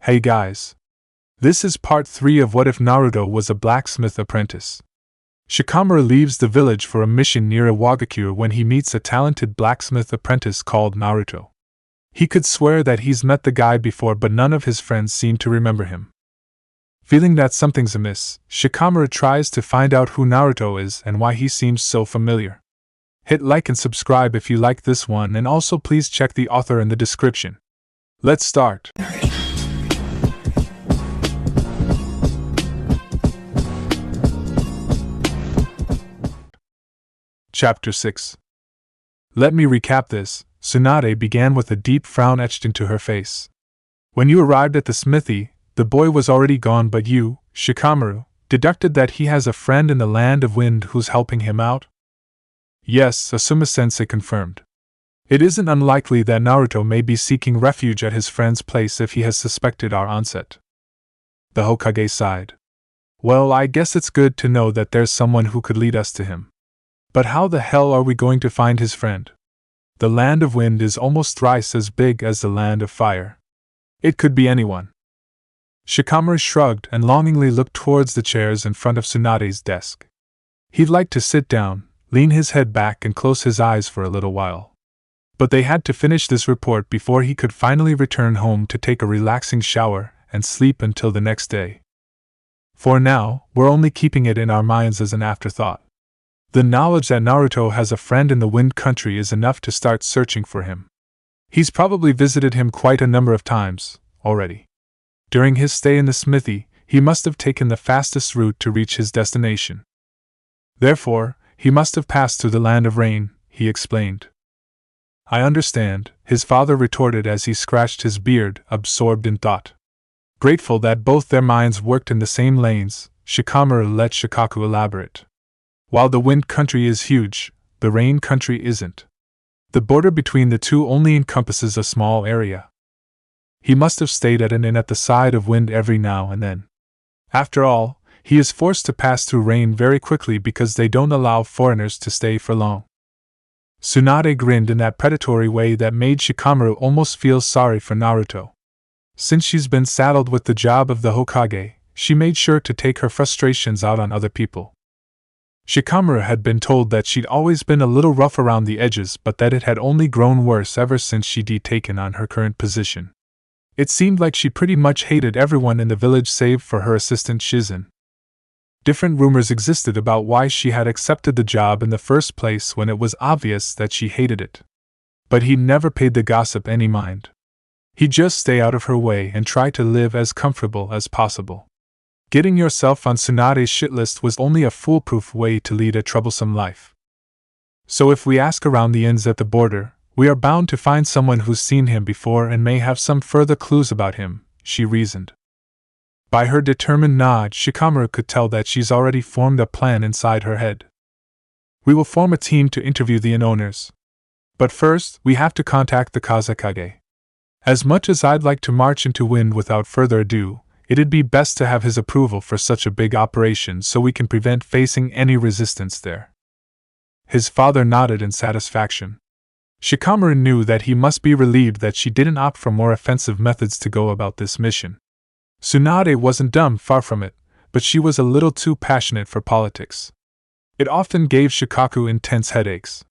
Hey guys. This is part 3 of What If Naruto Was a Blacksmith Apprentice. Shikamaru leaves the village for a mission near Iwagakure when he meets a talented blacksmith apprentice called Naruto. He could swear that he's met the guy before, but none of his friends seem to remember him. Feeling that something's amiss, Shikamaru tries to find out who Naruto is and why he seems so familiar. Hit like and subscribe if you like this one, and also please check the author in the description. Let's start. Chapter 6. Let me recap this. Tsunade began with a deep frown etched into her face. When you arrived at the smithy, the boy was already gone, but you, Shikamaru, deducted that he has a friend in the land of wind who's helping him out? Yes, Asuma-sensei confirmed. It isn't unlikely that Naruto may be seeking refuge at his friend's place if he has suspected our onset. The Hokage sighed. Well, I guess it's good to know that there's someone who could lead us to him. But how the hell are we going to find his friend? The land of wind is almost thrice as big as the land of fire. It could be anyone. Shikamaru shrugged and longingly looked towards the chairs in front of Tsunade's desk. He'd like to sit down, lean his head back and close his eyes for a little while. But they had to finish this report before he could finally return home to take a relaxing shower and sleep until the next day. For now, we're only keeping it in our minds as an afterthought. The knowledge that Naruto has a friend in the Wind Country is enough to start searching for him. He's probably visited him quite a number of times already. During his stay in the smithy, he must have taken the fastest route to reach his destination. Therefore, he must have passed through the land of rain, he explained. I understand, his father retorted as he scratched his beard, absorbed in thought. Grateful that both their minds worked in the same lanes, Shikamaru let Shikaku elaborate. While the Wind Country is huge, the Rain Country isn't. The border between the two only encompasses a small area. He must have stayed at an inn at the side of wind every now and then. After all, he is forced to pass through rain very quickly because they don't allow foreigners to stay for long. Tsunade grinned in that predatory way that made Shikamaru almost feel sorry for Naruto. Since she's been saddled with the job of the Hokage, she made sure to take her frustrations out on other people. Shikamaru had been told that she'd always been a little rough around the edges, but that it had only grown worse ever since she'd taken on her current position. It seemed like she pretty much hated everyone in the village save for her assistant Shizen. Different rumors existed about why she had accepted the job in the first place when it was obvious that she hated it. But he never paid the gossip any mind. He'd just stay out of her way and try to live as comfortable as possible. Getting yourself on Tsunade's shit list was only a foolproof way to lead a troublesome life. So if we ask around the inns at the border, we are bound to find someone who's seen him before and may have some further clues about him, she reasoned. By her determined nod, Shikamaru could tell that she's already formed a plan inside her head. We will form a team to interview the inn owners. But first, we have to contact the Kazekage. As much as I'd like to march into wind without further ado, it'd be best to have his approval for such a big operation so we can prevent facing any resistance there. His father nodded in satisfaction. Shikamaru knew that he must be relieved that she didn't opt for more offensive methods to go about this mission. Tsunade wasn't dumb, far from it, but she was a little too passionate for politics. It often gave Shikaku intense headaches.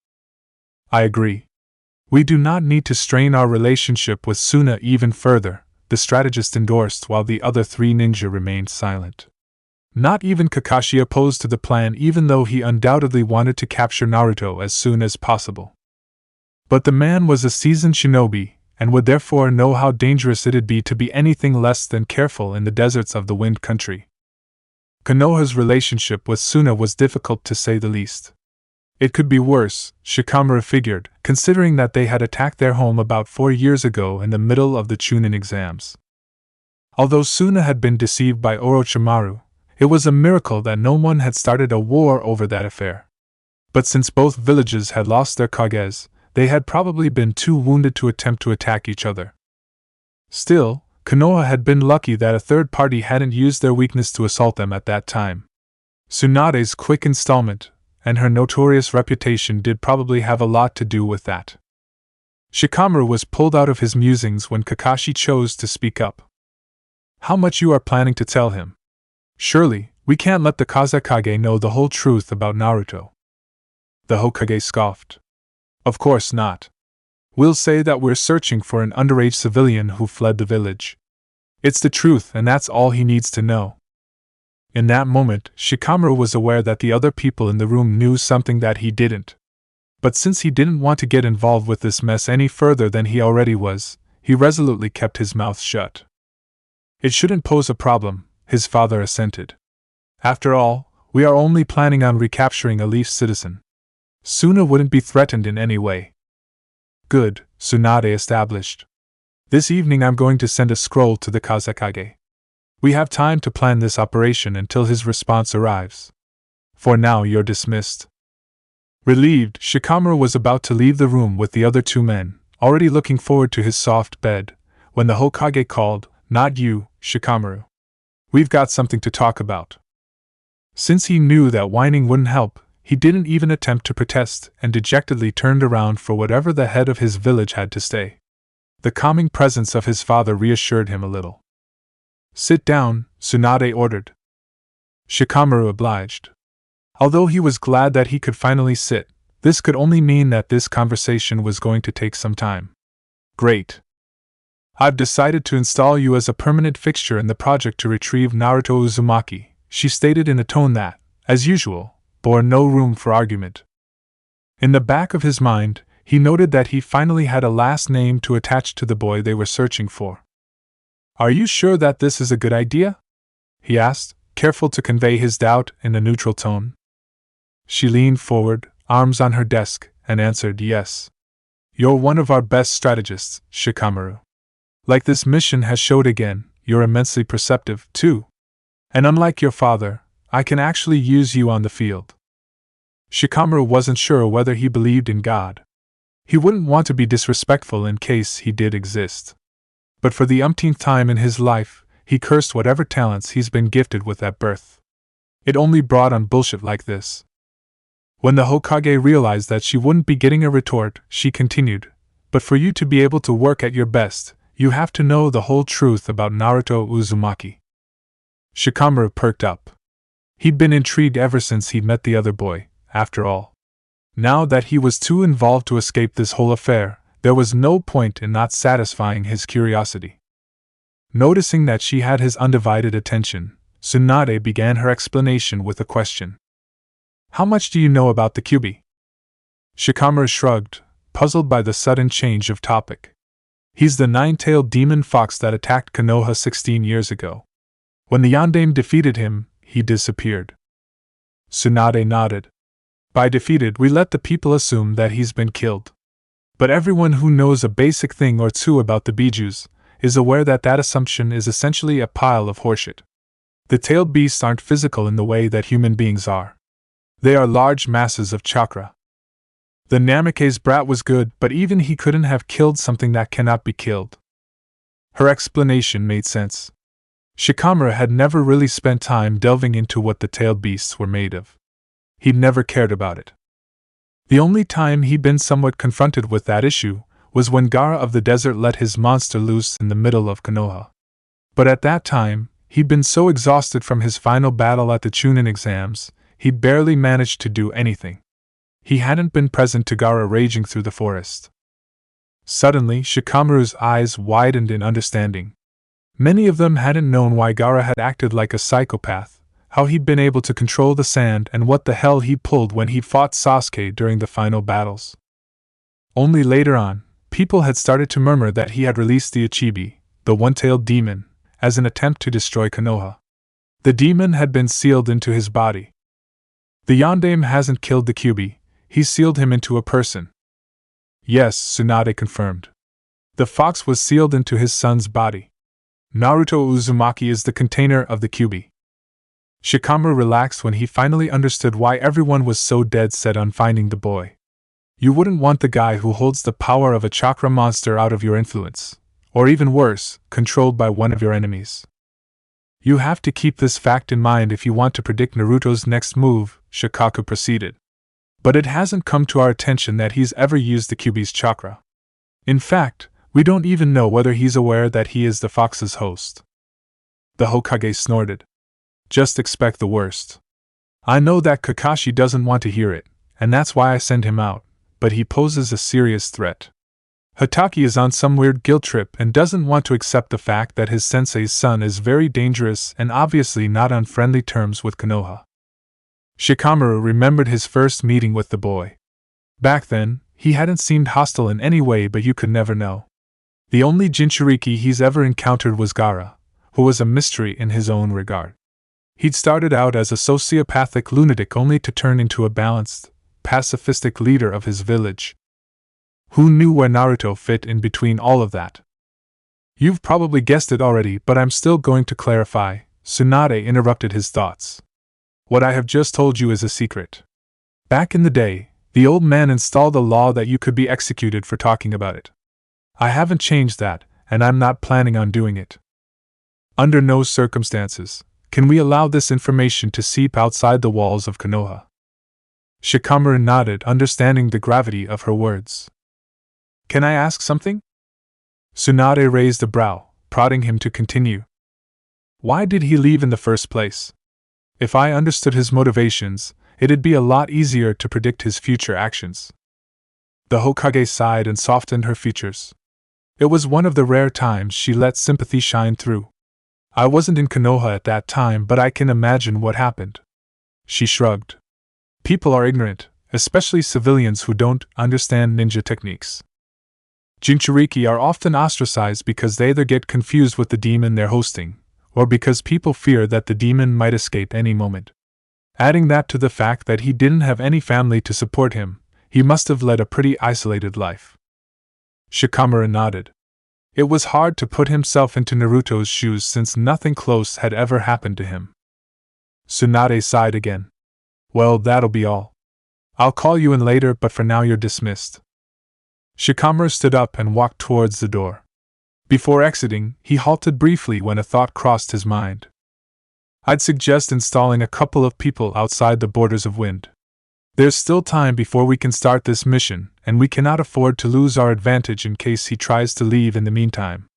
I agree. We do not need to strain our relationship with Suna even further, the strategist endorsed while the other three ninja remained silent. Not even Kakashi opposed to the plan, even though he undoubtedly wanted to capture Naruto as soon as possible. But the man was a seasoned shinobi, and would therefore know how dangerous it'd be to be anything less than careful in the deserts of the Wind Country. Konoha's relationship with Suna was difficult to say the least. It could be worse, Shikamaru figured, considering that they had attacked their home about 4 years ago in the middle of the Chunin exams. Although Suna had been deceived by Orochimaru, it was a miracle that no one had started a war over that affair. But since both villages had lost their Kages, they had probably been too wounded to attempt to attack each other. Still, Konoha had been lucky that a third party hadn't used their weakness to assault them at that time. Tsunade's quick installment, and her notorious reputation did probably have a lot to do with that. Shikamaru was pulled out of his musings when Kakashi chose to speak up. How much you are planning to tell him? Surely, we can't let the Kazekage know the whole truth about Naruto. The Hokage scoffed. Of course not. We'll say that we're searching for an underage civilian who fled the village. It's the truth, and that's all he needs to know. In that moment, Shikamaru was aware that the other people in the room knew something that he didn't. But since he didn't want to get involved with this mess any further than he already was, he resolutely kept his mouth shut. It shouldn't pose a problem, his father assented. After all, we are only planning on recapturing a Leaf citizen. Suna wouldn't be threatened in any way. Good, Tsunade established. This evening I'm going to send a scroll to the Kazekage. We have time to plan this operation until his response arrives. For now you're dismissed. Relieved, Shikamaru was about to leave the room with the other two men, already looking forward to his soft bed, when the Hokage called, "Not you, Shikamaru. We've got something to talk about." Since he knew that whining wouldn't help, he didn't even attempt to protest and dejectedly turned around for whatever the head of his village had to say. The calming presence of his father reassured him a little. "Sit down," Tsunade ordered. Shikamaru obliged. Although he was glad that he could finally sit, this could only mean that this conversation was going to take some time. "Great. I've decided to install you as a permanent fixture in the project to retrieve Naruto Uzumaki," she stated in a tone that, as usual, bore no room for argument. In the back of his mind, he noted that he finally had a last name to attach to the boy they were searching for. "Are you sure that this is a good idea?" he asked, careful to convey his doubt in a neutral tone. She leaned forward, arms on her desk, and answered yes. "You're one of our best strategists, Shikamaru. Like this mission has showed again, you're immensely perceptive, too. And unlike your father, I can actually use you on the field." Shikamaru wasn't sure whether he believed in God. He wouldn't want to be disrespectful in case he did exist. But for the umpteenth time in his life, he cursed whatever talents he's been gifted with at birth. It only brought on bullshit like this. When the Hokage realized that she wouldn't be getting a retort, she continued, "But for you to be able to work at your best, you have to know the whole truth about Naruto Uzumaki." Shikamaru perked up. He'd been intrigued ever since he'd met the other boy, after all. Now that he was too involved to escape this whole affair, there was no point in not satisfying his curiosity. Noticing that she had his undivided attention, Tsunade began her explanation with a question. "How much do you know about the Kyuubi?" Shikamaru shrugged, puzzled by the sudden change of topic. "He's the nine-tailed demon fox that attacked Konoha 16 years ago. When the Yondaime defeated him, he disappeared." Tsunade nodded. "By defeated, we let the people assume that he's been killed. But everyone who knows a basic thing or two about the Bijus is aware that that assumption is essentially a pile of horseshit. The tailed beasts aren't physical in the way that human beings are. They are large masses of chakra. The Namikaze brat was good, but even he couldn't have killed something that cannot be killed." Her explanation made sense. Shikamaru had never really spent time delving into what the tailed beasts were made of. He'd never cared about it. The only time he'd been somewhat confronted with that issue was when Gaara of the desert let his monster loose in the middle of Konoha. But at that time, he'd been so exhausted from his final battle at the Chunin exams, he'd barely managed to do anything. He hadn't been present to Gaara raging through the forest. Suddenly, Shikamaru's eyes widened in understanding. Many of them hadn't known why Gaara had acted like a psychopath, how he'd been able to control the sand, and what the hell he pulled when he fought Sasuke during the final battles. Only later on, people had started to murmur that he had released the Ichibi, the one-tailed demon, as an attempt to destroy Konoha. The demon had been sealed into his body. "The Yondaime hasn't killed the Kyuubi, he's sealed him into a person." "Yes," Tsunade confirmed. "The fox was sealed into his son's body. Naruto Uzumaki is the container of the Kyuubi." Shikamaru relaxed when he finally understood why everyone was so dead set on finding the boy. You wouldn't want the guy who holds the power of a chakra monster out of your influence, or even worse, controlled by one of your enemies. "You have to keep this fact in mind if you want to predict Naruto's next move," Shikaku proceeded. "But it hasn't come to our attention that he's ever used the Kyuubi's chakra. In fact, we don't even know whether he's aware that he is the fox's host." The Hokage snorted. Just expect the worst. I know that Kakashi doesn't want to hear it, and that's why I send him out, but he poses a serious threat. Hatake is on some weird guilt trip and doesn't want to accept the fact that his sensei's son is very dangerous and obviously not on friendly terms with Konoha. Shikamaru remembered his first meeting with the boy. Back then, he hadn't seemed hostile in any way, but you could never know. The only Jinchuriki he's ever encountered was Gaara, who was a mystery in his own regard. He'd started out as a sociopathic lunatic only to turn into a balanced, pacifistic leader of his village. Who knew where Naruto fit in between all of that? You've probably guessed it already, but I'm still going to clarify, Tsunade interrupted his thoughts. What I have just told you is a secret. Back in the day, the old man installed a law that you could be executed for talking about it. I haven't changed that, and I'm not planning on doing it. Under no circumstances can we allow this information to seep outside the walls of Konoha. Shikamaru nodded, understanding the gravity of her words. Can I ask something? Tsunade raised a brow, prodding him to continue. Why did he leave in the first place? If I understood his motivations, it'd be a lot easier to predict his future actions. The Hokage sighed and softened her features. It was one of the rare times she let sympathy shine through. I wasn't in Konoha at that time, but I can imagine what happened. She shrugged. People are ignorant, especially civilians who don't understand ninja techniques. Jinchuriki are often ostracized because they either get confused with the demon they're hosting, or because people fear that the demon might escape any moment. Adding that to the fact that he didn't have any family to support him, he must have led a pretty isolated life. Shikamaru nodded. It was hard to put himself into Naruto's shoes since nothing close had ever happened to him. Tsunade sighed again. Well, that'll be all. I'll call you in later, but for now you're dismissed. Shikamaru stood up and walked towards the door. Before exiting, he halted briefly when a thought crossed his mind. I'd suggest installing a couple of people outside the borders of Wind. There's still time before we can start this mission, and we cannot afford to lose our advantage in case he tries to leave in the meantime.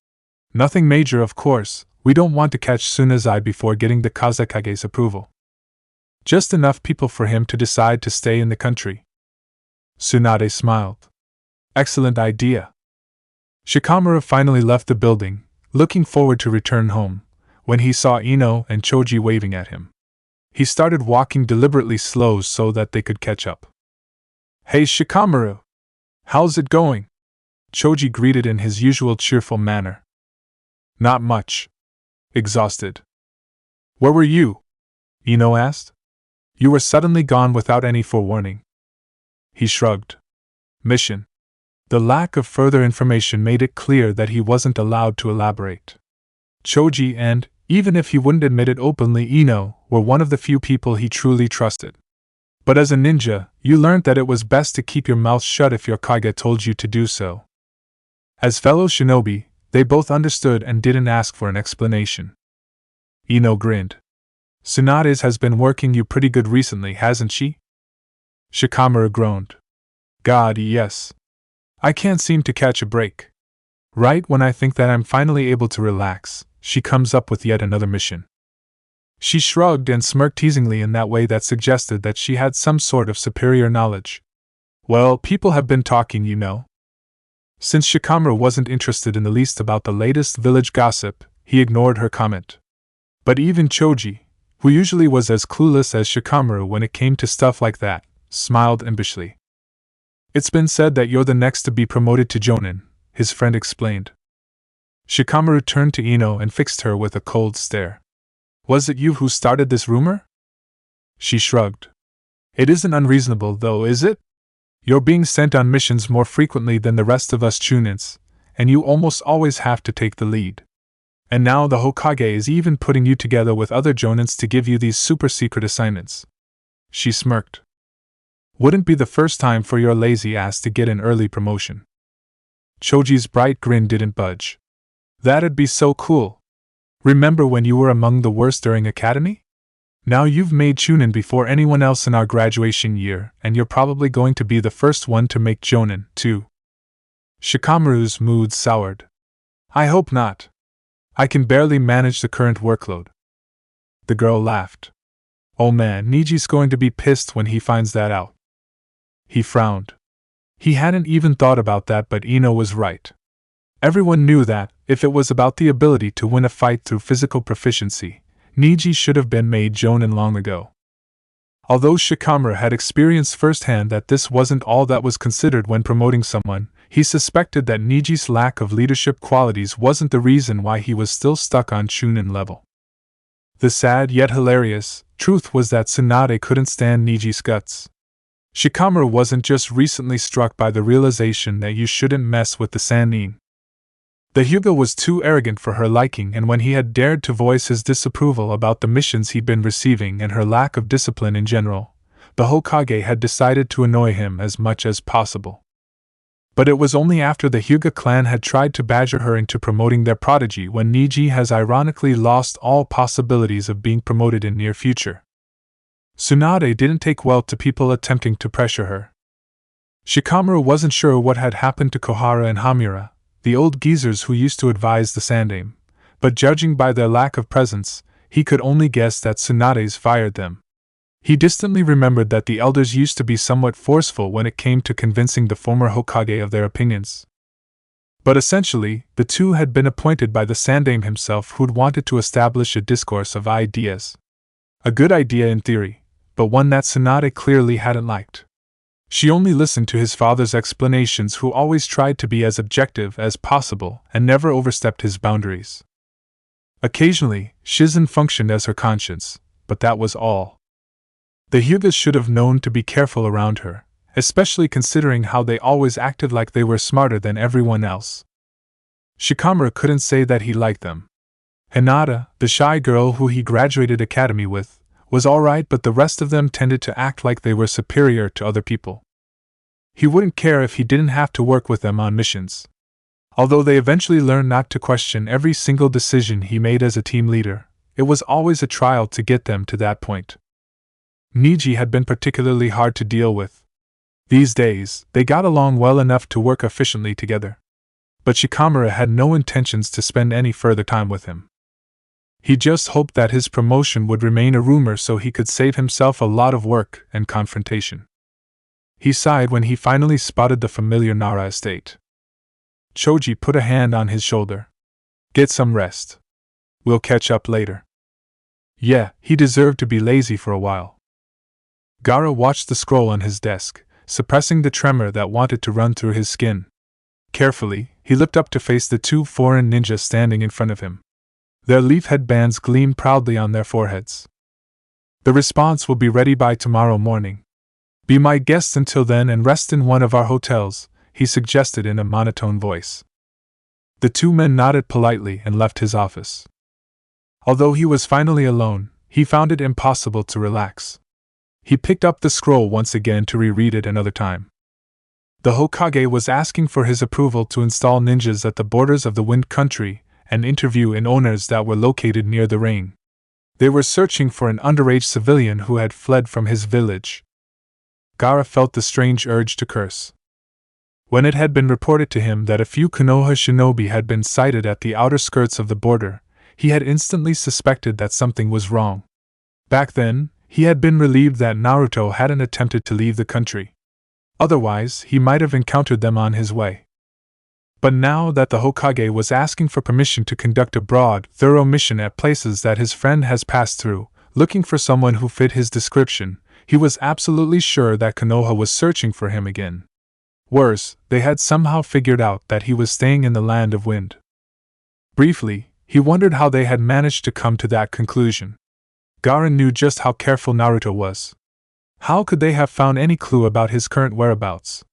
Nothing major, of course. We don't want to catch Tsunade before getting the Kazekage's approval. Just enough people for him to decide to stay in the country. Tsunade smiled. Excellent idea. Shikamaru finally left the building, looking forward to return home, when he saw Ino and Choji waving at him. He started walking deliberately slow so that they could catch up. Hey Shikamaru! How's it going? Choji greeted in his usual cheerful manner. Not much. Exhausted. Where were you? Ino asked. You were suddenly gone without any forewarning. He shrugged. Mission. The lack of further information made it clear that he wasn't allowed to elaborate. Choji and, even if he wouldn't admit it openly, Ino were one of the few people he truly trusted. But as a ninja, you learned that it was best to keep your mouth shut if your Kage told you to do so. As fellow shinobi, they both understood and didn't ask for an explanation. Ino grinned. Tsunade has been working you pretty good recently, hasn't she? Shikamaru groaned. God, yes. I can't seem to catch a break. Right when I think that I'm finally able to relax, she comes up with yet another mission. She shrugged and smirked teasingly in that way that suggested that she had some sort of superior knowledge. Well, people have been talking, you know. Since Shikamaru wasn't interested in the least about the latest village gossip, he ignored her comment. But even Choji, who usually was as clueless as Shikamaru when it came to stuff like that, smiled impishly. It's been said that you're the next to be promoted to Jonin, his friend explained. Shikamaru turned to Ino and fixed her with a cold stare. Was it you who started this rumor? She shrugged. It isn't unreasonable though, is it? You're being sent on missions more frequently than the rest of us Chunins, and you almost always have to take the lead. And now the Hokage is even putting you together with other Jonins to give you these super secret assignments. She smirked. Wouldn't be the first time for your lazy ass to get an early promotion. Choji's bright grin didn't budge. That'd be so cool. Remember when you were among the worst during academy? Now you've made Chunin before anyone else in our graduation year, and you're probably going to be the first one to make Jonin, too. Shikamaru's mood soured. I hope not. I can barely manage the current workload. The girl laughed. Oh man, Niji's going to be pissed when he finds that out. He frowned. He hadn't even thought about that, but Ino was right. Everyone knew that, if it was about the ability to win a fight through physical proficiency, Niji should have been made Jonin long ago. Although Shikamaru had experienced firsthand that this wasn't all that was considered when promoting someone, he suspected that Niji's lack of leadership qualities wasn't the reason why he was still stuck on Chunin level. The sad yet hilarious truth was that Tsunade couldn't stand Niji's guts. Shikamaru wasn't just recently struck by the realization that you shouldn't mess with the Sannin. The Hyuga was too arrogant for her liking, and when he had dared to voice his disapproval about the missions he'd been receiving and her lack of discipline in general, the Hokage had decided to annoy him as much as possible. But it was only after the Hyuga clan had tried to badger her into promoting their prodigy when Niji has ironically lost all possibilities of being promoted in near future. Tsunade didn't take well to people attempting to pressure her. Shikamaru wasn't sure what had happened to Kohara and Hamura, the old geezers who used to advise the Sandaime, but judging by their lack of presence, he could only guess that Tsunade's fired them. He distantly remembered that the elders used to be somewhat forceful when it came to convincing the former Hokage of their opinions. But essentially, the two had been appointed by the Sandaime himself, who'd wanted to establish a discourse of ideas. A good idea in theory, but one that Tsunade clearly hadn't liked. She only listened to his father's explanations, who always tried to be as objective as possible and never overstepped his boundaries. Occasionally, Shizen functioned as her conscience, but that was all. The Hyugas should have known to be careful around her, especially considering how they always acted like they were smarter than everyone else. Shikamaru couldn't say that he liked them. Hinata, the shy girl who he graduated academy with, was alright, but the rest of them tended to act like they were superior to other people. He wouldn't care if he didn't have to work with them on missions. Although they eventually learned not to question every single decision he made as a team leader, it was always a trial to get them to that point. Niji had been particularly hard to deal with. These days, they got along well enough to work efficiently together. But Shikamaru had no intentions to spend any further time with him. He just hoped that his promotion would remain a rumor so he could save himself a lot of work and confrontation. He sighed when he finally spotted the familiar Nara estate. Choji put a hand on his shoulder. Get some rest. We'll catch up later. Yeah, he deserved to be lazy for a while. Gaara watched the scroll on his desk, suppressing the tremor that wanted to run through his skin. Carefully, he looked up to face the two foreign ninjas standing in front of him. Their leaf headbands gleamed proudly on their foreheads. The response will be ready by tomorrow morning. Be my guest until then and rest in one of our hotels, he suggested in a monotone voice. The two men nodded politely and left his office. Although he was finally alone, he found it impossible to relax. He picked up the scroll once again to reread it another time. The Hokage was asking for his approval to install ninjas at the borders of the Wind Country and interview in owners that were located near the rain. They were searching for an underage civilian who had fled from his village. Gaara felt the strange urge to curse. When it had been reported to him that a few Konoha shinobi had been sighted at the outer skirts of the border, he had instantly suspected that something was wrong. Back then, he had been relieved that Naruto hadn't attempted to leave the country. Otherwise, he might have encountered them on his way. But now that the Hokage was asking for permission to conduct a broad, thorough mission at places that his friend has passed through, looking for someone who fit his description, he was absolutely sure that Konoha was searching for him again. Worse, they had somehow figured out that he was staying in the Land of Wind. Briefly, he wondered how they had managed to come to that conclusion. Gaara knew just how careful Naruto was. How could they have found any clue about his current whereabouts?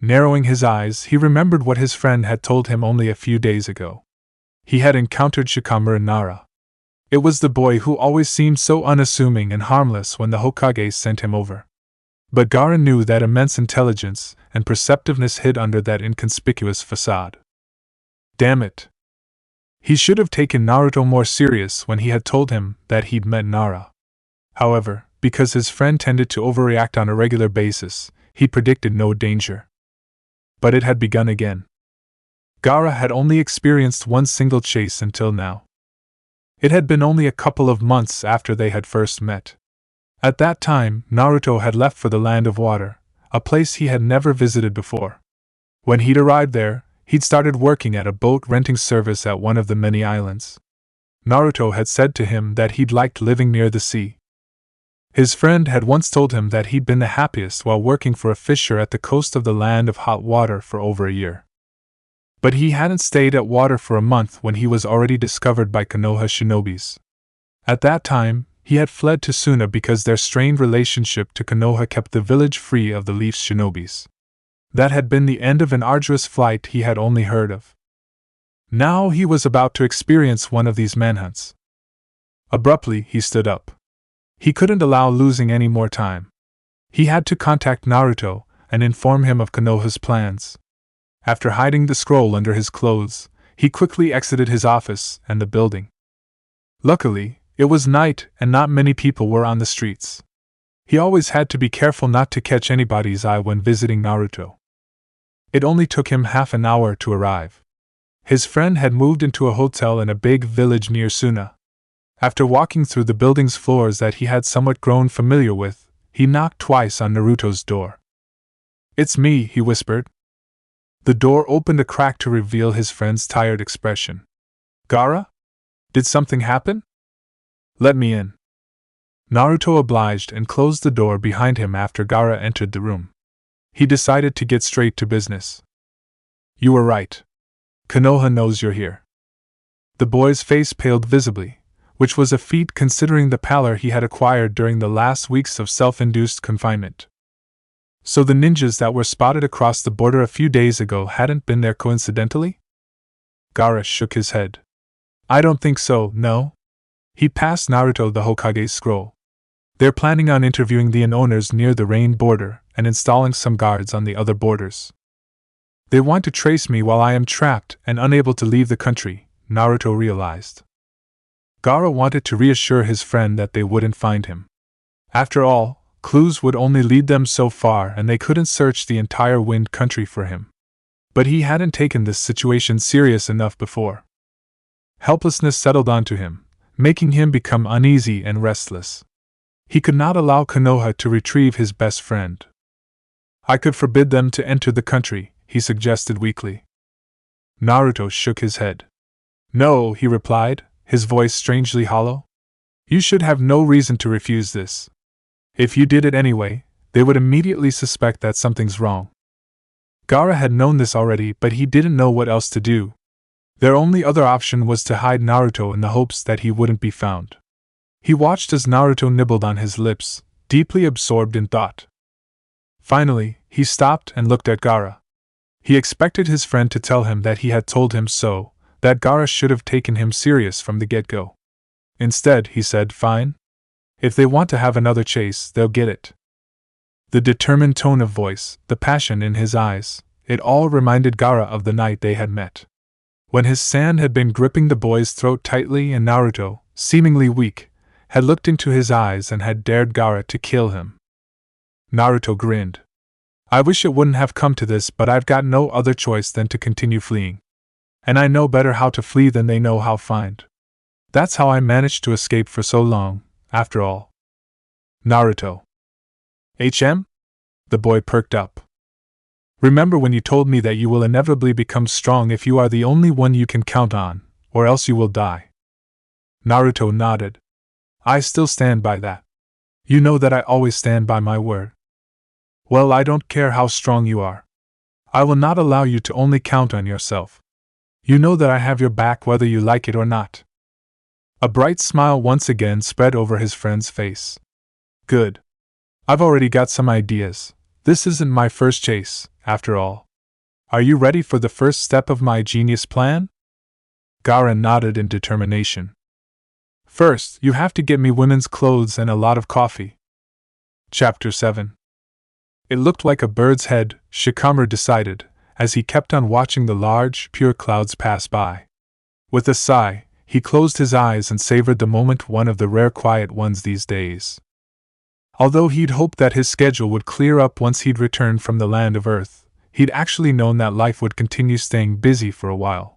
Narrowing his eyes, he remembered what his friend had told him only a few days ago. He had encountered Shikamaru in Nara. It was the boy who always seemed so unassuming and harmless when the Hokage sent him over. But Gaara knew that immense intelligence and perceptiveness hid under that inconspicuous facade. Damn it! He should have taken Naruto more serious when he had told him that he'd met Nara. However, because his friend tended to overreact on a regular basis, he predicted no danger. But it had begun again. Gaara had only experienced one single chase until now. It had been only a couple of months after they had first met. At that time, Naruto had left for the Land of Water, a place he had never visited before. When he'd arrived there, he'd started working at a boat renting service at one of the many islands. Naruto had said to him that he'd liked living near the sea. His friend had once told him that he'd been the happiest while working for a fisher at the coast of the Land of Hot Water for over a year. But he hadn't stayed at water for a month when he was already discovered by Konoha shinobis. At that time, he had fled to Tsunade because their strained relationship to Konoha kept the village free of the Leaf's shinobis. That had been the end of an arduous flight he had only heard of. Now he was about to experience one of these manhunts. Abruptly, he stood up. He couldn't allow losing any more time. He had to contact Naruto and inform him of Konoha's plans. After hiding the scroll under his clothes, he quickly exited his office and the building. Luckily, it was night and not many people were on the streets. He always had to be careful not to catch anybody's eye when visiting Naruto. It only took him half an hour to arrive. His friend had moved into a hotel in a big village near Tsunade. After walking through the building's floors that he had somewhat grown familiar with, he knocked twice on Naruto's door. "It's me," he whispered. The door opened a crack to reveal his friend's tired expression. "Gaara? Did something happen?" "Let me in." Naruto obliged and closed the door behind him after Gaara entered the room. He decided to get straight to business. "You were right. Konoha knows you're here." The boy's face paled visibly, which was a feat considering the pallor he had acquired during the last weeks of self-induced confinement. So the ninjas that were spotted across the border a few days ago hadn't been there coincidentally? Gaara shook his head. "I don't think so, no." He passed Naruto the Hokage's scroll. "They're planning on interviewing the inn owners near the Rain border and installing some guards on the other borders. They want to trace me while I am trapped and unable to leave the country," Naruto realized. Gaara wanted to reassure his friend that they wouldn't find him. After all, clues would only lead them so far and they couldn't search the entire Wind Country for him. But he hadn't taken this situation serious enough before. Helplessness settled onto him, making him become uneasy and restless. He could not allow Konoha to retrieve his best friend. "I could forbid them to enter the country," he suggested weakly. Naruto shook his head. "No," he replied, his voice strangely hollow. "You should have no reason to refuse this. If you did it anyway, they would immediately suspect that something's wrong." Gaara had known this already, but he didn't know what else to do. Their only other option was to hide Naruto in the hopes that he wouldn't be found. He watched as Naruto nibbled on his lips, deeply absorbed in thought. Finally, he stopped and looked at Gaara. He expected his friend to tell him that he had told him so, that Gaara should have taken him serious from the get-go. Instead, he said, "Fine. If they want to have another chase, they'll get it." The determined tone of voice, the passion in his eyes, it all reminded Gaara of the night they had met. When his sand had been gripping the boy's throat tightly and Naruto, seemingly weak, had looked into his eyes and had dared Gaara to kill him. Naruto grinned. "I wish it wouldn't have come to this, but I've got no other choice than to continue fleeing. And I know better how to flee than they know how to find. That's how I managed to escape for so long, after all." "Naruto." "HM?" The boy perked up. "Remember when you told me that you will inevitably become strong if you are the only one you can count on, or else you will die?" Naruto nodded. "I still stand by that. You know that I always stand by my word." "Well, I don't care how strong you are. I will not allow you to only count on yourself. You know that I have your back whether you like it or not." A bright smile once again spread over his friend's face. "Good. I've already got some ideas. This isn't my first chase, after all. Are you ready for the first step of my genius plan?" Gaara nodded in determination. "First, you have to get me women's clothes and a lot of coffee." Chapter 7. It looked like a bird's head, Shikamaru decided, as he kept on watching the large, pure clouds pass by. With a sigh, he closed his eyes and savored the moment, one of the rare quiet ones these days. Although he'd hoped that his schedule would clear up once he'd returned from the land of Earth, he'd actually known that life would continue staying busy for a while.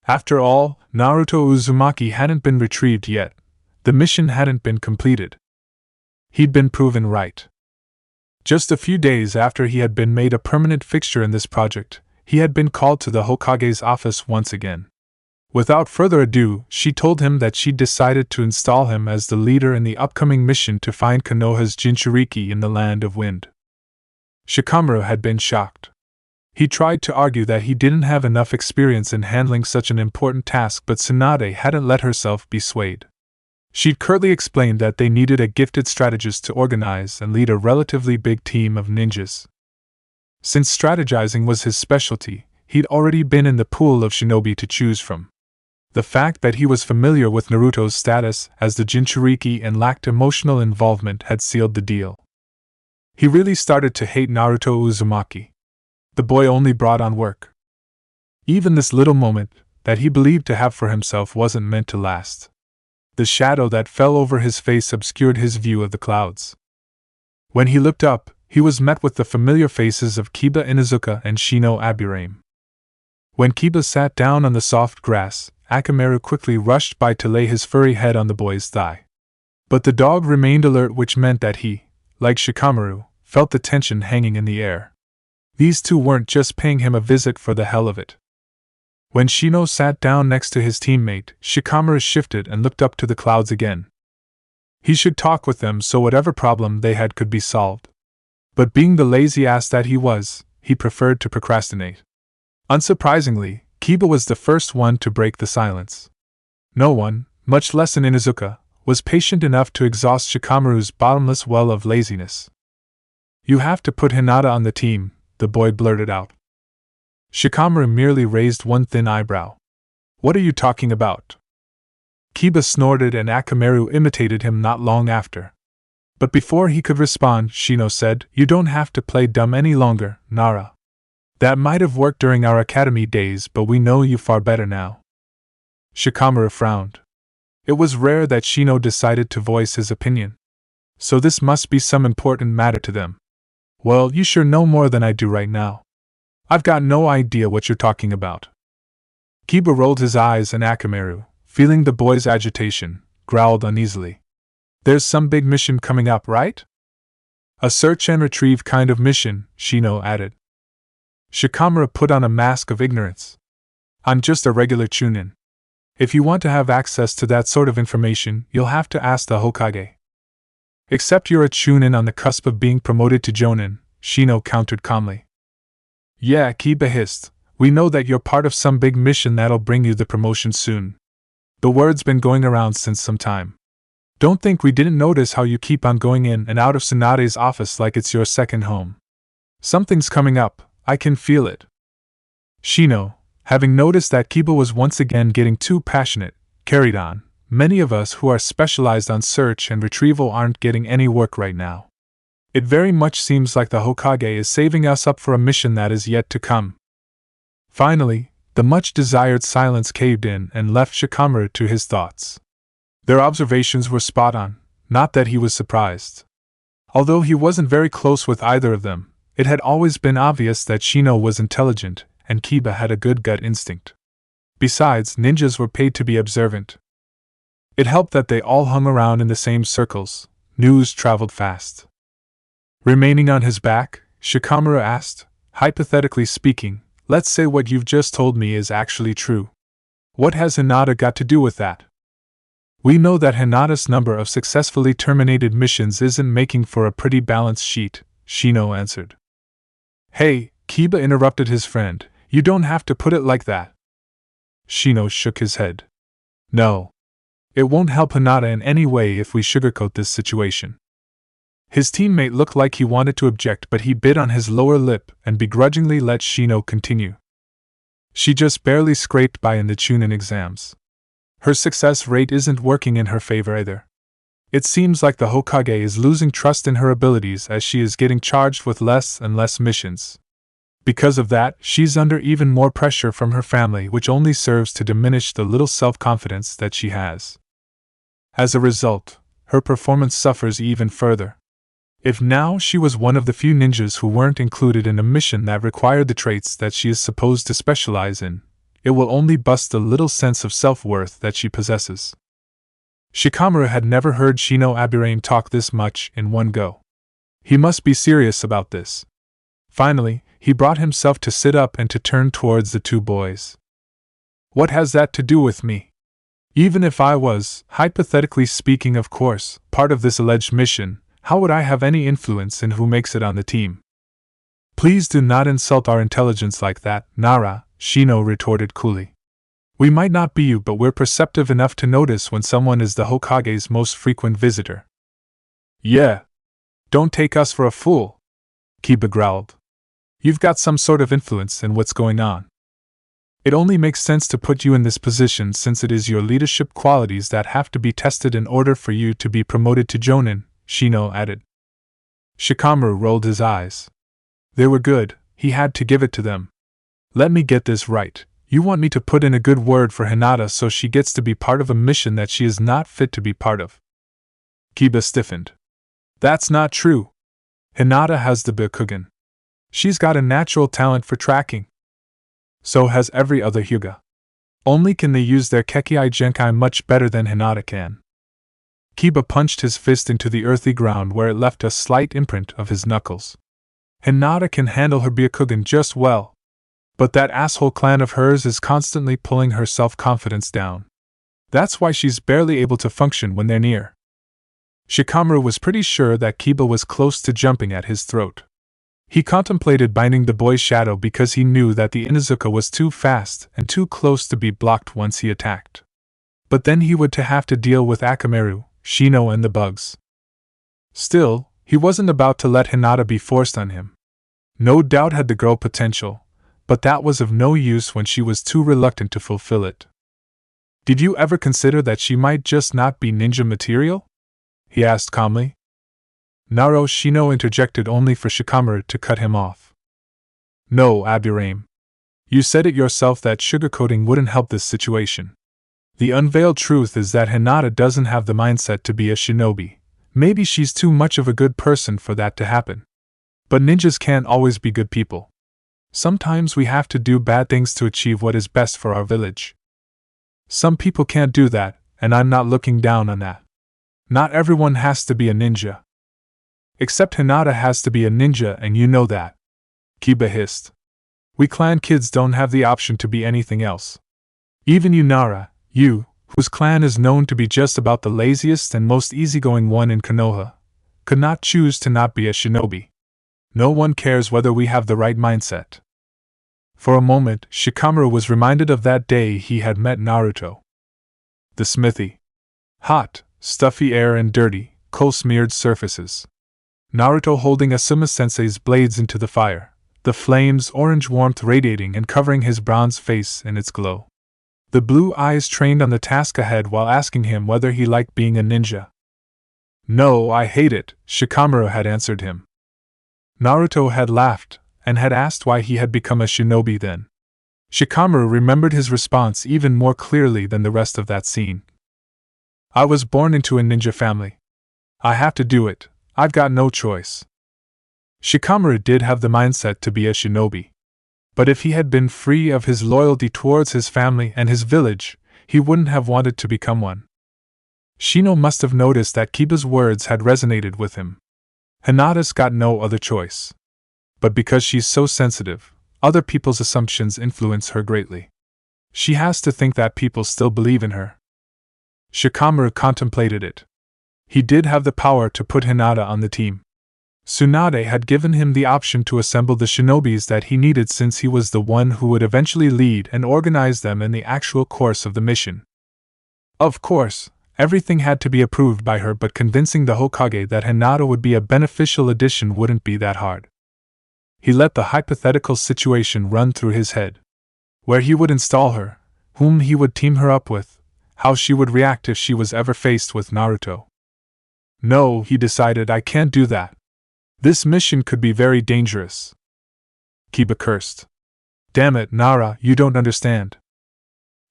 After all, Naruto Uzumaki hadn't been retrieved yet. The mission hadn't been completed. He'd been proven right. Just a few days after he had been made a permanent fixture in this project, he had been called to the Hokage's office once again. Without further ado, she told him that she'd decided to install him as the leader in the upcoming mission to find Konoha's Jinchuriki in the Land of Wind. Shikamaru had been shocked. He tried to argue that he didn't have enough experience in handling such an important task, but Tsunade hadn't let herself be swayed. She'd curtly explained that they needed a gifted strategist to organize and lead a relatively big team of ninjas. Since strategizing was his specialty, he'd already been in the pool of shinobi to choose from. The fact that he was familiar with Naruto's status as the Jinchuriki and lacked emotional involvement had sealed the deal. He really started to hate Naruto Uzumaki. The boy only brought on work. Even this little moment that he believed to have for himself wasn't meant to last. The shadow that fell over his face obscured his view of the clouds. When he looked up, he was met with the familiar faces of Kiba Inuzuka and Shino Aburame. When Kiba sat down on the soft grass, Akamaru quickly rushed by to lay his furry head on the boy's thigh. But the dog remained alert, which meant that he, like Shikamaru, felt the tension hanging in the air. These two weren't just paying him a visit for the hell of it. When Shino sat down next to his teammate, Shikamaru shifted and looked up to the clouds again. He should talk with them so whatever problem they had could be solved. But being the lazy ass that he was, he preferred to procrastinate. Unsurprisingly, Kiba was the first one to break the silence. No one, much less an Inuzuka, was patient enough to exhaust Shikamaru's bottomless well of laziness. "You have to put Hinata on the team," the boy blurted out. Shikamaru merely raised one thin eyebrow. "What are you talking about?" Kiba snorted and Akamaru imitated him not long after. But before he could respond, Shino said, "You don't have to play dumb any longer, Nara. That might have worked during our academy days, but we know you far better now." Shikamaru frowned. It was rare that Shino decided to voice his opinion. So this must be some important matter to them. "Well, you sure know more than I do right now. I've got no idea what you're talking about." Kiba rolled his eyes and Akamaru, feeling the boy's agitation, growled uneasily. "There's some big mission coming up, right?" "A search and retrieve kind of mission," Shino added. Shikamaru put on a mask of ignorance. "I'm just a regular chunin. If you want to have access to that sort of information, you'll have to ask the Hokage." "Except you're a chunin on the cusp of being promoted to jonin," Shino countered calmly. "Yeah," Kiba hissed, "we know that you're part of some big mission that'll bring you the promotion soon. The word's been going around since some time. Don't think we didn't notice how you keep on going in and out of Tsunade's office like it's your second home. Something's coming up, I can feel it." Shino, having noticed that Kiba was once again getting too passionate, carried on. "Many of us who are specialized on search and retrieval aren't getting any work right now. It very much seems like the Hokage is saving us up for a mission that is yet to come." Finally, the much-desired silence caved in and left Shikamaru to his thoughts. Their observations were spot on, not that he was surprised. Although he wasn't very close with either of them, it had always been obvious that Shino was intelligent, and Kiba had a good gut instinct. Besides, ninjas were paid to be observant. It helped that they all hung around in the same circles. News traveled fast. Remaining on his back, Shikamaru asked, "Hypothetically speaking, let's say what you've just told me is actually true. What has Hinata got to do with that?" "We know that Hinata's number of successfully terminated missions isn't making for a pretty balance sheet," Shino answered. "Hey," Kiba interrupted his friend, "you don't have to put it like that." Shino shook his head. "No. It won't help Hinata in any way if we sugarcoat this situation." His teammate looked like he wanted to object, but he bit on his lower lip and begrudgingly let Shino continue. "She just barely scraped by in the Chunin exams. Her success rate isn't working in her favor either. It seems like the Hokage is losing trust in her abilities as she is getting charged with less and less missions. Because of that, she's under even more pressure from her family, which only serves to diminish the little self-confidence that she has. As a result, her performance suffers even further. If now she was one of the few ninjas who weren't included in a mission that required the traits that she is supposed to specialize in, it will only bust the little sense of self-worth that she possesses. Shikamaru had never heard Shino Abirame talk this much in one go. He must be serious about this. Finally, he brought himself to sit up and to turn towards the two boys. What has that to do with me? Even if I was, hypothetically speaking of course, part of this alleged mission, how would I have any influence in who makes it on the team? Please do not insult our intelligence like that, Nara, Shino retorted coolly. We might not be you, but we're perceptive enough to notice when someone is the Hokage's most frequent visitor. Yeah. Don't take us for a fool, Kiba growled. You've got some sort of influence in what's going on. It only makes sense to put you in this position since it is your leadership qualities that have to be tested in order for you to be promoted to Jonin, Shino added. Shikamaru rolled his eyes. They were good, he had to give it to them. Let me get this right. You want me to put in a good word for Hinata so she gets to be part of a mission that she is not fit to be part of? Kiba stiffened. That's not true. Hinata has the Byakugan. She's got a natural talent for tracking. So has every other Hyuga. Only can they use their Kekkei Genkai much better than Hinata can. Kiba punched his fist into the earthy ground where it left a slight imprint of his knuckles. Hinata can handle her Byakugan just well. But that asshole clan of hers is constantly pulling her self-confidence down. That's why she's barely able to function when they're near. Shikamaru was pretty sure that Kiba was close to jumping at his throat. He contemplated binding the boy's shadow because he knew that the Inuzuka was too fast and too close to be blocked once he attacked. But then he would have to deal with Akamaru, Shino and the bugs. Still, he wasn't about to let Hinata be forced on him. No doubt had the girl potential, but that was of no use when she was too reluctant to fulfill it. Did you ever consider that she might just not be ninja material? He asked calmly. Naro Shino interjected only for Shikamaru to cut him off. No, Abirame. You said it yourself that sugarcoating wouldn't help this situation. The unveiled truth is that Hinata doesn't have the mindset to be a shinobi. Maybe she's too much of a good person for that to happen. But ninjas can't always be good people. Sometimes we have to do bad things to achieve what is best for our village. Some people can't do that, and I'm not looking down on that. Not everyone has to be a ninja. Except Hinata has to be a ninja, and you know that. Kiba hissed. We clan kids don't have the option to be anything else. Even you, Nara, you, whose clan is known to be just about the laziest and most easygoing one in Konoha, could not choose to not be a shinobi. No one cares whether we have the right mindset. For a moment, Shikamaru was reminded of that day he had met Naruto. The smithy. Hot, stuffy air and dirty, coal-smeared surfaces. Naruto holding Asuma-sensei's blades into the fire, the flames' orange warmth radiating and covering his bronze face in its glow. The blue eyes trained on the task ahead while asking him whether he liked being a ninja. No, I hate it, Shikamaru had answered him. Naruto had laughed, and had asked why he had become a shinobi then. Shikamaru remembered his response even more clearly than the rest of that scene. I was born into a ninja family. I have to do it, I've got no choice. Shikamaru did have the mindset to be a shinobi. But if he had been free of his loyalty towards his family and his village, he wouldn't have wanted to become one. Shino must have noticed that Kiba's words had resonated with him. Hinata's got no other choice. But because she's so sensitive, other people's assumptions influence her greatly. She has to think that people still believe in her. Shikamaru contemplated it. He did have the power to put Hinata on the team. Tsunade had given him the option to assemble the shinobis that he needed since he was the one who would eventually lead and organize them in the actual course of the mission. Of course, everything had to be approved by her, but convincing the Hokage that Hinata would be a beneficial addition wouldn't be that hard. He let the hypothetical situation run through his head. Where he would install her, whom he would team her up with, how she would react if she was ever faced with Naruto. No, he decided, I can't do that. This mission could be very dangerous. Kiba cursed. Damn it, Nara, you don't understand.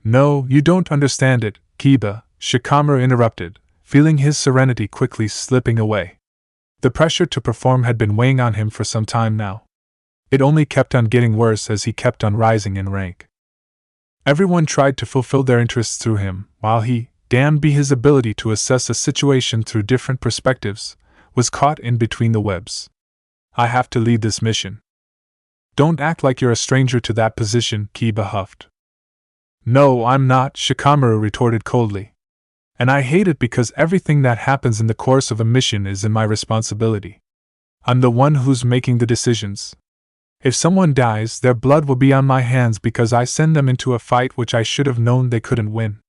No, you don't understand it, Kiba, Shikamaru interrupted, feeling his serenity quickly slipping away. The pressure to perform had been weighing on him for some time now. It only kept on getting worse as he kept on rising in rank. Everyone tried to fulfill their interests through him, while he, damned be his ability to assess a situation through different perspectives, was caught in between the webs. I have to lead this mission. Don't act like you're a stranger to that position, Kiba huffed. No, I'm not, Shikamaru retorted coldly. And I hate it because everything that happens in the course of a mission is in my responsibility. I'm the one who's making the decisions. If someone dies, their blood will be on my hands because I send them into a fight which I should have known they couldn't win.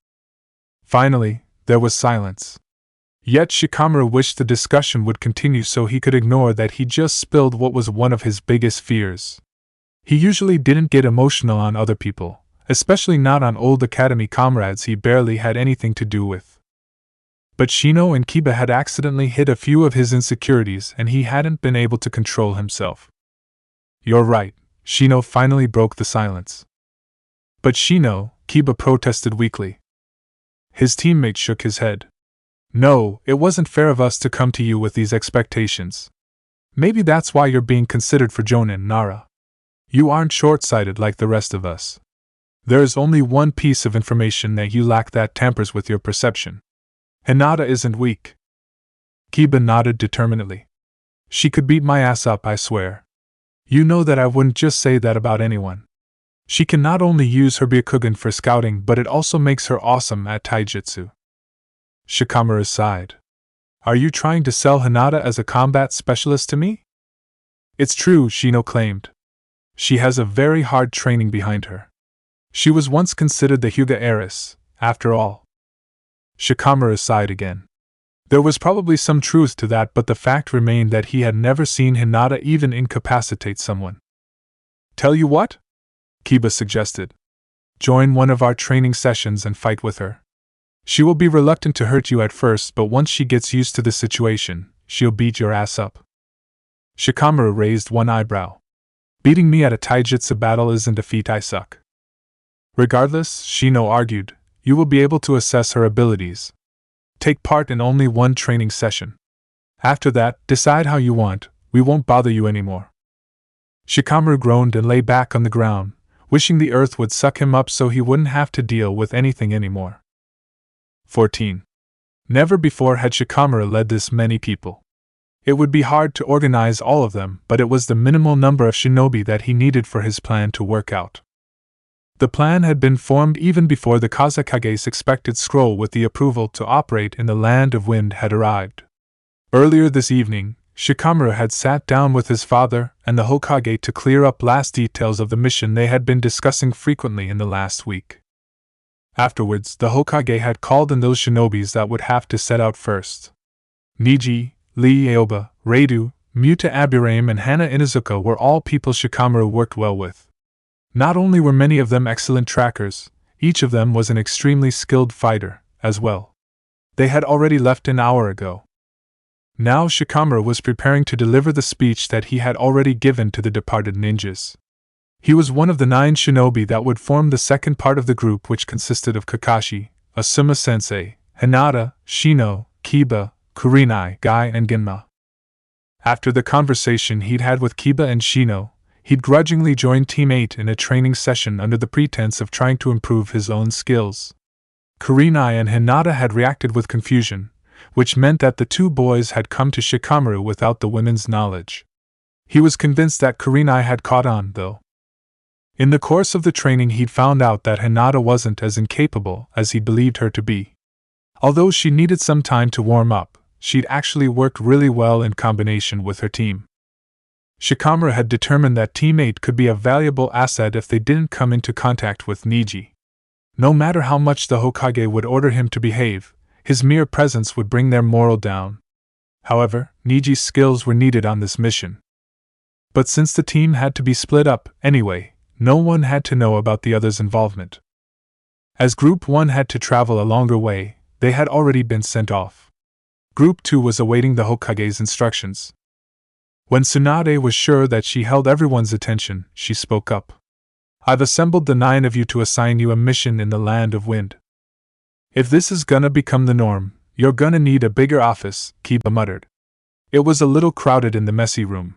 Finally, there was silence. Yet Shikamaru wished the discussion would continue so he could ignore that he just spilled what was one of his biggest fears. He usually didn't get emotional on other people, especially not on old academy comrades he barely had anything to do with. But Shino and Kiba had accidentally hit a few of his insecurities and he hadn't been able to control himself. You're right, Shino finally broke the silence. But Shino, Kiba protested weakly. His teammate shook his head. No, it wasn't fair of us to come to you with these expectations. Maybe that's why you're being considered for Jonin, Nara. You aren't short-sighted like the rest of us. There is only one piece of information that you lack that tampers with your perception. Hinata isn't weak. Kiba nodded determinedly. She could beat my ass up, I swear. You know that I wouldn't just say that about anyone. She can not only use her Byakugan for scouting, but it also makes her awesome at taijutsu. Shikamaru sighed. Are you trying to sell Hinata as a combat specialist to me? It's true, Shino claimed. She has a very hard training behind her. She was once considered the Hyuga heiress, after all. Shikamaru sighed again. There was probably some truth to that, but the fact remained that he had never seen Hinata even incapacitate someone. Tell you what? Kiba suggested. Join one of our training sessions and fight with her. She will be reluctant to hurt you at first, but once she gets used to the situation, she'll beat your ass up. Shikamaru raised one eyebrow. Beating me at a taijutsu battle isn't a feat I suck. Regardless, Shino argued, you will be able to assess her abilities. Take part in only one training session. After that, decide how you want, we won't bother you anymore. Shikamaru groaned and lay back on the ground, wishing the earth would suck him up so he wouldn't have to deal with anything anymore. 14. Never before had Shikamaru led this many people. It would be hard to organize all of them, but it was the minimal number of shinobi that he needed for his plan to work out. The plan had been formed even before the Kazakage's expected scroll with the approval to operate in the Land of Wind had arrived. Earlier this evening, Shikamaru had sat down with his father and the Hokage to clear up last details of the mission they had been discussing frequently in the last week. Afterwards, the Hokage had called in those shinobis that would have to set out first. Niji, Lee Aoba, Reidu, Muta Aburaim and Hana Inuzuka were all people Shikamaru worked well with. Not only were many of them excellent trackers, each of them was an extremely skilled fighter, as well. They had already left an hour ago. Now Shikamaru was preparing to deliver the speech that he had already given to the departed ninjas. He was one of the 9 shinobi that would form the second part of the group, which consisted of Kakashi, Asuma-sensei, Hinata, Shino, Kiba, Kurenai, Guy and Genma. After the conversation he'd had with Kiba and Shino, he'd grudgingly joined Team 8 in a training session under the pretense of trying to improve his own skills. Kurenai and Hinata had reacted with confusion, which meant that the 2 boys had come to Shikamaru without the women's knowledge. He was convinced that Kurenai had caught on, though. In the course of the training he'd found out that Hinata wasn't as incapable as he believed her to be. Although she needed some time to warm up, she'd actually worked really well in combination with her team. Shikamaru had determined that Team 8 could be a valuable asset if they didn't come into contact with Niji. No matter how much the Hokage would order him to behave, his mere presence would bring their morale down. However, Niji's skills were needed on this mission. But since the team had to be split up anyway, no one had to know about the other's involvement. As Group 1 had to travel a longer way, they had already been sent off. Group 2 was awaiting the Hokage's instructions. When Tsunade was sure that she held everyone's attention, she spoke up. I've assembled the 9 of you to assign you a mission in the Land of Wind. If this is gonna become the norm, you're gonna need a bigger office, Kiba muttered. It was a little crowded in the messy room.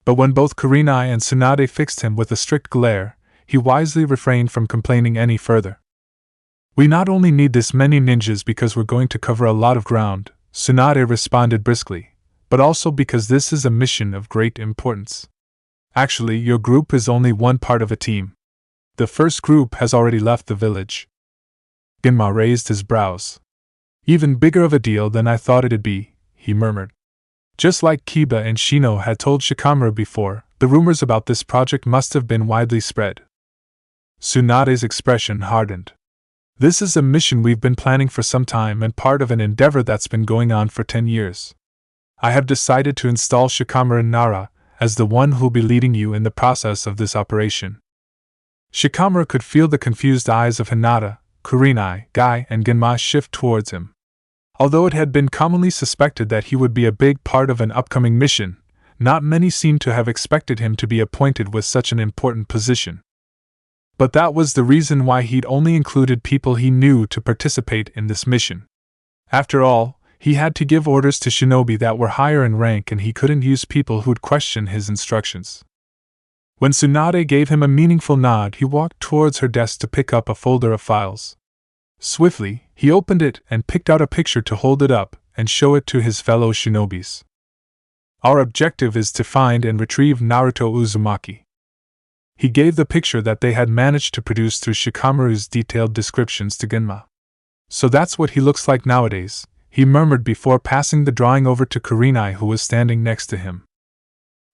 But when both Kurenai and Tsunade fixed him with a strict glare, he wisely refrained from complaining any further. We not only need this many ninjas because we're going to cover a lot of ground, Tsunade responded briskly, but also because this is a mission of great importance. Actually, your group is only one part of a team. The first group has already left the village. Genma raised his brows. Even bigger of a deal than I thought it'd be, he murmured. Just like Kiba and Shino had told Shikamaru before, the rumors about this project must have been widely spread. Tsunade's expression hardened. This is a mission we've been planning for some time and part of an endeavor that's been going on for 10 years. I have decided to install Shikamaru Nara as the one who'll be leading you in the process of this operation. Shikamaru could feel the confused eyes of Hinata, Kurenai, Guy, and Genma shift towards him. Although it had been commonly suspected that he would be a big part of an upcoming mission, not many seemed to have expected him to be appointed with such an important position. But that was the reason why he'd only included people he knew to participate in this mission. After all, he had to give orders to shinobi that were higher in rank and he couldn't use people who'd question his instructions. When Tsunade gave him a meaningful nod, he walked towards her desk to pick up a folder of files. Swiftly, he opened it and picked out a picture to hold it up and show it to his fellow shinobis. Our objective is to find and retrieve Naruto Uzumaki. He gave the picture that they had managed to produce through Shikamaru's detailed descriptions to Genma. So that's what he looks like nowadays, he murmured before passing the drawing over to Kurenai, who was standing next to him.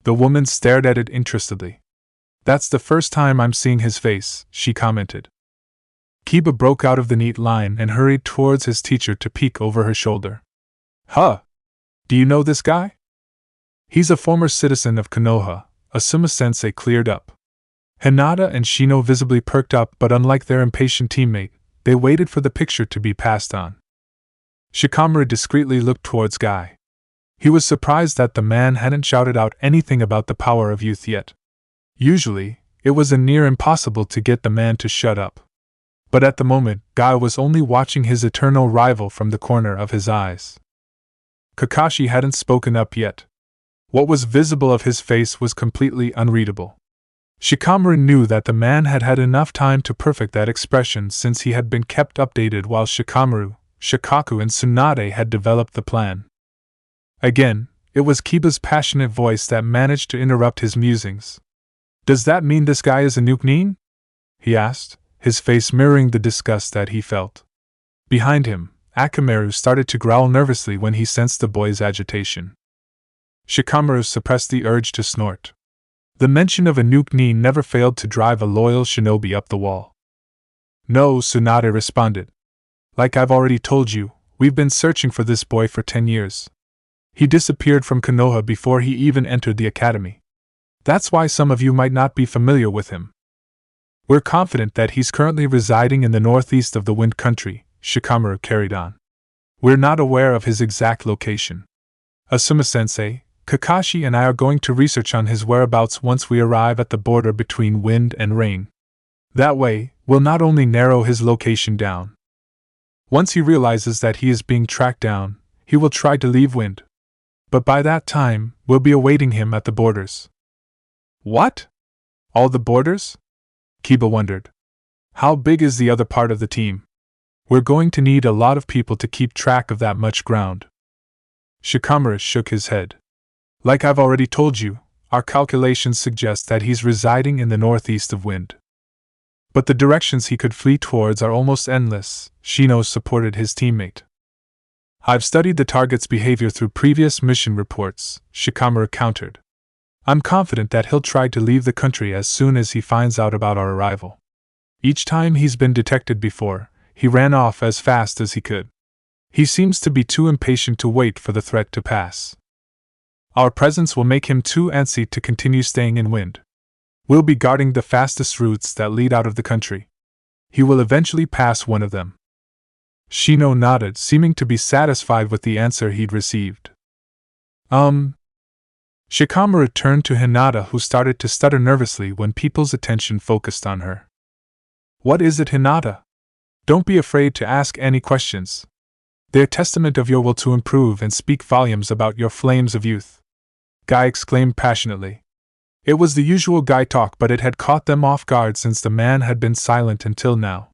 The woman stared at it interestedly. That's the first time I'm seeing his face, she commented. Kiba broke out of the neat line and hurried towards his teacher to peek over her shoulder. Huh! Do you know this guy? He's a former citizen of Konoha, Asuma-sensei cleared up. Hinata and Shino visibly perked up, but unlike their impatient teammate, they waited for the picture to be passed on. Shikamaru discreetly looked towards Guy. He was surprised that the man hadn't shouted out anything about the power of youth yet. Usually, it was a near impossible to get the man to shut up. But at the moment, Guy was only watching his eternal rival from the corner of his eyes. Kakashi hadn't spoken up yet. What was visible of his face was completely unreadable. Shikamaru knew that the man had had enough time to perfect that expression since he had been kept updated while Shikamaru, Shikaku, and Tsunade had developed the plan. Again, it was Kiba's passionate voice that managed to interrupt his musings. Does that mean this guy is a nuke-nin? He asked, his face mirroring the disgust that he felt. Behind him, Akamaru started to growl nervously when he sensed the boy's agitation. Shikamaru suppressed the urge to snort. The mention of a nuke-nin never failed to drive a loyal shinobi up the wall. No, Tsunade responded. Like I've already told you, we've been searching for this boy for 10 years. He disappeared from Konoha before he even entered the academy. That's why some of you might not be familiar with him. We're confident that he's currently residing in the northeast of the Wind Country, Shikamaru carried on. We're not aware of his exact location. Asuma-sensei, Kakashi and I are going to research on his whereabouts once we arrive at the border between Wind and Rain. That way, we'll not only narrow his location down. Once he realizes that he is being tracked down, he will try to leave Wind. But by that time, we'll be awaiting him at the borders. What? All the borders? Kiba wondered. How big is the other part of the team? We're going to need a lot of people to keep track of that much ground. Shikamaru shook his head. Like I've already told you, our calculations suggest that he's residing in the northeast of Wind. But the directions he could flee towards are almost endless, Shino supported his teammate. I've studied the target's behavior through previous mission reports, Shikamaru countered. I'm confident that he'll try to leave the country as soon as he finds out about our arrival. Each time he's been detected before, he ran off as fast as he could. He seems to be too impatient to wait for the threat to pass. Our presence will make him too antsy to continue staying in Wind. We'll be guarding the fastest routes that lead out of the country. He will eventually pass one of them. Shino nodded, seeming to be satisfied with the answer he'd received. Shikamaru turned to Hinata, who started to stutter nervously when people's attention focused on her. What is it, Hinata? Don't be afraid to ask any questions. They're testament of your will to improve and speak volumes about your flames of youth," Guy exclaimed passionately. It was the usual Guy talk, but it had caught them off guard since the man had been silent until now.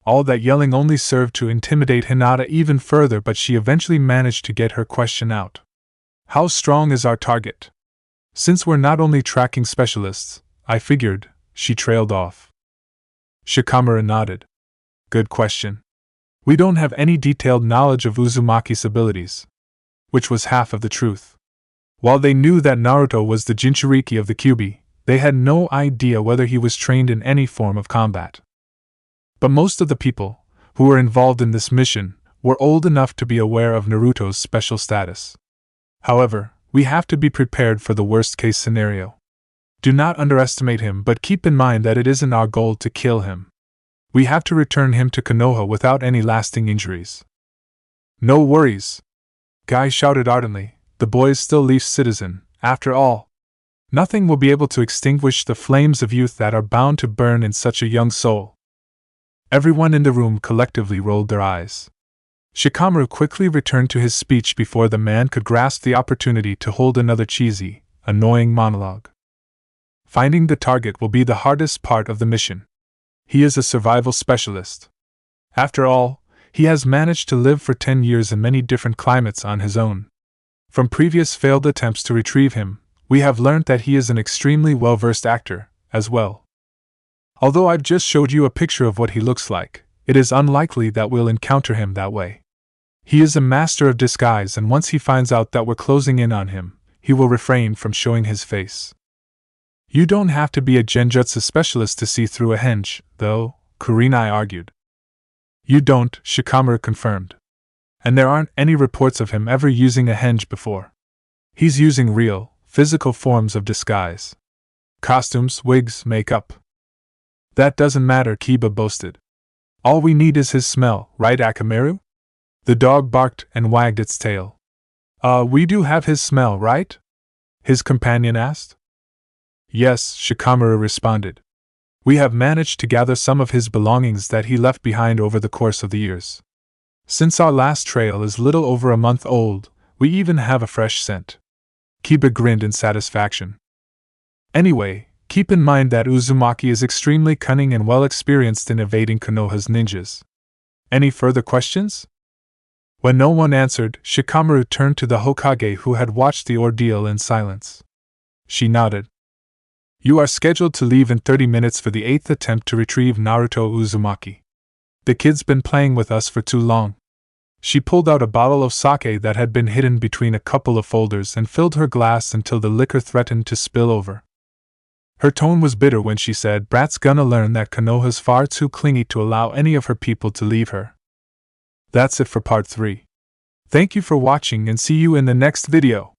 All that yelling only served to intimidate Hinata even further, but she eventually managed to get her question out. "How strong is our target? Since we're not only tracking specialists, I figured," she trailed off. Shikamaru nodded. "Good question. We don't have any detailed knowledge of Uzumaki's abilities." Which was half of the truth. While they knew that Naruto was the Jinchuriki of the Kyuubi, they had no idea whether he was trained in any form of combat. But most of the people who were involved in this mission were old enough to be aware of Naruto's special status. However, we have to be prepared for the worst-case scenario. Do not underestimate him, but keep in mind that it isn't our goal to kill him. We have to return him to Konoha without any lasting injuries. "No worries!" Guy shouted ardently. "The boy is still Leaf's citizen, after all. Nothing will be able to extinguish the flames of youth that are bound to burn in such a young soul." Everyone in the room collectively rolled their eyes. Shikamaru quickly returned to his speech before the man could grasp the opportunity to hold another cheesy, annoying monologue. "Finding the target will be the hardest part of the mission. He is a survival specialist. After all, he has managed to live for 10 years in many different climates on his own. From previous failed attempts to retrieve him, we have learned that he is an extremely well-versed actor, as well. Although I've just showed you a picture of what he looks like, it is unlikely that we'll encounter him that way. He is a master of disguise, and once he finds out that we're closing in on him, he will refrain from showing his face. You don't have to be a genjutsu specialist to see through a henge, though," Kurenai argued. "You don't," Shikamaru confirmed. "And there aren't any reports of him ever using a henge before. He's using real, physical forms of disguise. Costumes, wigs, makeup. That doesn't matter," Kiba boasted. "All we need is his smell, right, Akamaru?" The dog barked and wagged its tail. We do have his smell, right?" his companion asked. "Yes," Shikamaru responded. "We have managed to gather some of his belongings that he left behind over the course of the years. Since our last trail is little over a month old, we even have a fresh scent." Kiba grinned in satisfaction. "Anyway, keep in mind that Uzumaki is extremely cunning and well experienced in evading Konoha's ninjas. Any further questions?" When no one answered, Shikamaru turned to the Hokage, who had watched the ordeal in silence. She nodded. "You are scheduled to leave in 30 minutes for the 8th attempt to retrieve Naruto Uzumaki. The kid's been playing with us for too long." She pulled out a bottle of sake that had been hidden between a couple of folders and filled her glass until the liquor threatened to spill over. Her tone was bitter when she said, "Brat's gonna learn that Konoha's far too clingy to allow any of her people to leave her." That's it for part 3. Thank you for watching and see you in the next video.